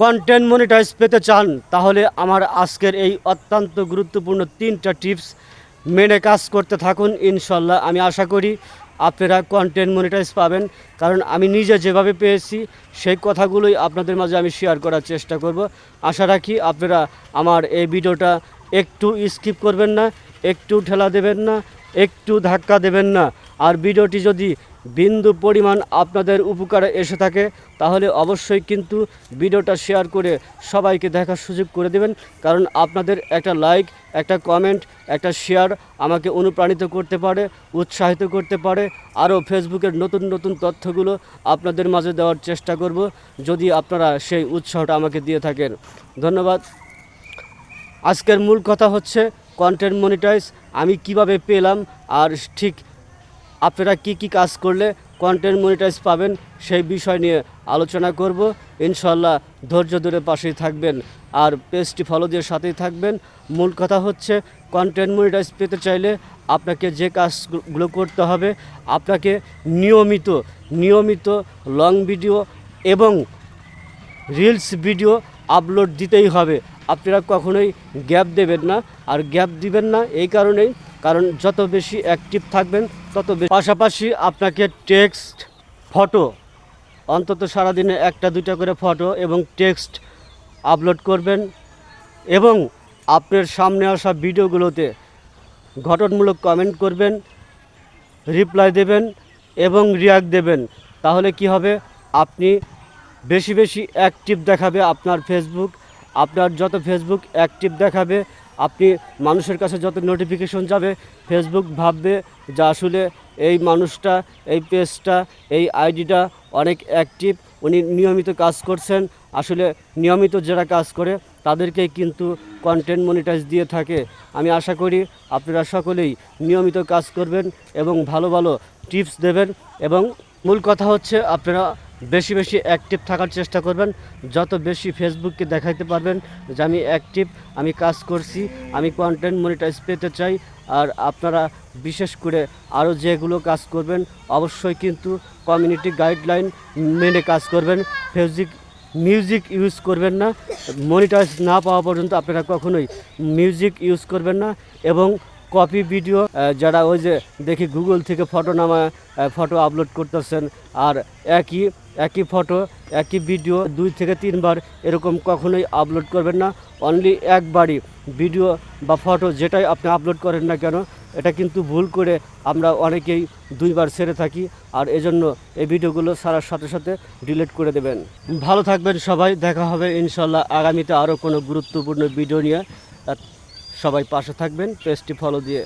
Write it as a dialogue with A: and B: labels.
A: Content monetize পেতে চান তাহলে আমার আজকের এই অত্যন্ত গুরুত্বপূর্ণ 3টা টিপস মেনে কাজ করতে থাকুন। ইনশাল্লাহ আমি আশা করি আপনারা কন্টেন্ট মনিটাইজ পাবেন, কারণ আমি নিজে যেভাবে পেয়েছি সেই কথাগুলোই আপনাদের মাঝে আমি শেয়ার করার চেষ্টা করব। আশা রাখি আপনারা আমার এই ভিডিওটা একটু স্কিপ করবেন না, একটু ঠেলা দেবেন না, একটু ধাক্কা দেবেন না। আর ভিডিওটি যদি বিন্দু পরিমাণ আপনাদের উপকারে এসে থাকে তাহলে অবশ্যই কিন্তু ভিডিওটা শেয়ার করে সবাইকে দেখার সুযোগ করে দেবেন, কারণ আপনাদের একটা লাইক, একটা কমেন্ট, একটা শেয়ার আমাকে অনুপ্রাণিত করতে পারে, উৎসাহিত করতে পারে। আরও ফেসবুকের নতুন নতুন তথ্যগুলো আপনাদের মাঝে দেওয়ার চেষ্টা করব, যদি আপনারা সেই উৎসাহটা আমাকে দিয়ে থাকেন। ধন্যবাদ। আজকের মূল কথা হচ্ছে কন্টেন্ট মনিটাইজ আমি কিভাবে পেলাম, আর ঠিক আপনারা কি কাজ করলে কন্টেন্ট মনিটাইজ পাবেন সেই বিষয় নিয়ে আলোচনা করব। ইনশাল্লাহ ধৈর্য ধরে পাশেই থাকবেন আর পেজটি ফলো দিয়ে সাথেই থাকবেন। মূল কথা হচ্ছে কন্টেন্ট মনিটাইজ পেতে চাইলে আপনাকে যে কাজগুলো করতে হবে, আপনাকে নিয়মিত লং ভিডিও এবং রিলস ভিডিও আপলোড দিতেই হবে। আপনারা কখনোই গ্যাপ দেবেন না, আর গ্যাপ দিবেন না এই কারণেই, কারণ যত বেশি অ্যাক্টিভ থাকবেন তত বেশি। পাশাপাশি আপনাকে টেক্সট, ফটো, অন্তত সারাদিনে 1-2টা করে ফটো এবং টেক্সট আপলোড করবেন, এবং আপনার সামনে আসা ভিডিওগুলোতে গঠনমূলক কমেন্ট করবেন, রিপ্লাই দেবেন এবং রিয়াক্ট দেবেন। তাহলে কি হবে, আপনি বেশি অ্যাক্টিভ দেখাবে আপনার ফেসবুক। আপনার যত ফেসবুক অ্যাক্টিভ দেখাবে, আপনি মানুষের কাছে যত নোটিফিকেশন যাবে, ফেসবুক ভাববে যে আসলে এই মানুষটা, এই পেজটা, এই আইডিটা অনেক অ্যাক্টিভ, উনি নিয়মিত কাজ করছেন। আসলে নিয়মিত যারা কাজ করে তাদেরকেই কিন্তু কন্টেন্ট মনিটাইজ দিয়ে থাকে। আমি আশা করি আপনারা সকলেই নিয়মিত কাজ করবেন এবং ভালো ভালো টিপস দেবেন। এবং মূল কথা হচ্ছে আপনারা বেশি অ্যাক্টিভ থাকার চেষ্টা করবেন। যত বেশি ফেসবুককে দেখাইতে পারবেন যে আমি অ্যাক্টিভ, আমি কাজ করছি, আমি কন্টেন্ট মনিটাইজ পেতে চাই। আর আপনারা বিশেষ করে আরও যেগুলো কাজ করবেন অবশ্যই কিন্তু কমিউনিটি গাইডলাইন মেনে কাজ করবেন। মিউজিক ইউজ করবেন না, মনিটাইজ না পাওয়া পর্যন্ত আপনারা কখনোই মিউজিক ইউজ করবেন না। এবং কপি ভিডিও, যারা ওই যে দেখি গুগল থেকে ফটো আপলোড করতেছেন, আর একই ফটো একই ভিডিও 2 থেকে 3 বার এরকম কখনোই আপলোড করবেন না। অনলি একবারই ভিডিও বা ফটো যেটাই আপনি আপলোড করেন না কেন, এটা কিন্তু ভুল করে আমরা অনেকেই 2 বার ছেড়ে থাকি, আর এজন্য এই ভিডিওগুলো ছাড়ার সাথে সাথে ডিলিট করে দেবেন। ভালো থাকবেন সবাই, দেখা হবে ইনশাল্লাহ আগামীতে আরও কোনো গুরুত্বপূর্ণ ভিডিও নিয়ে। সবাই পাশে থাকবেন পেজটি ফলো দিয়ে।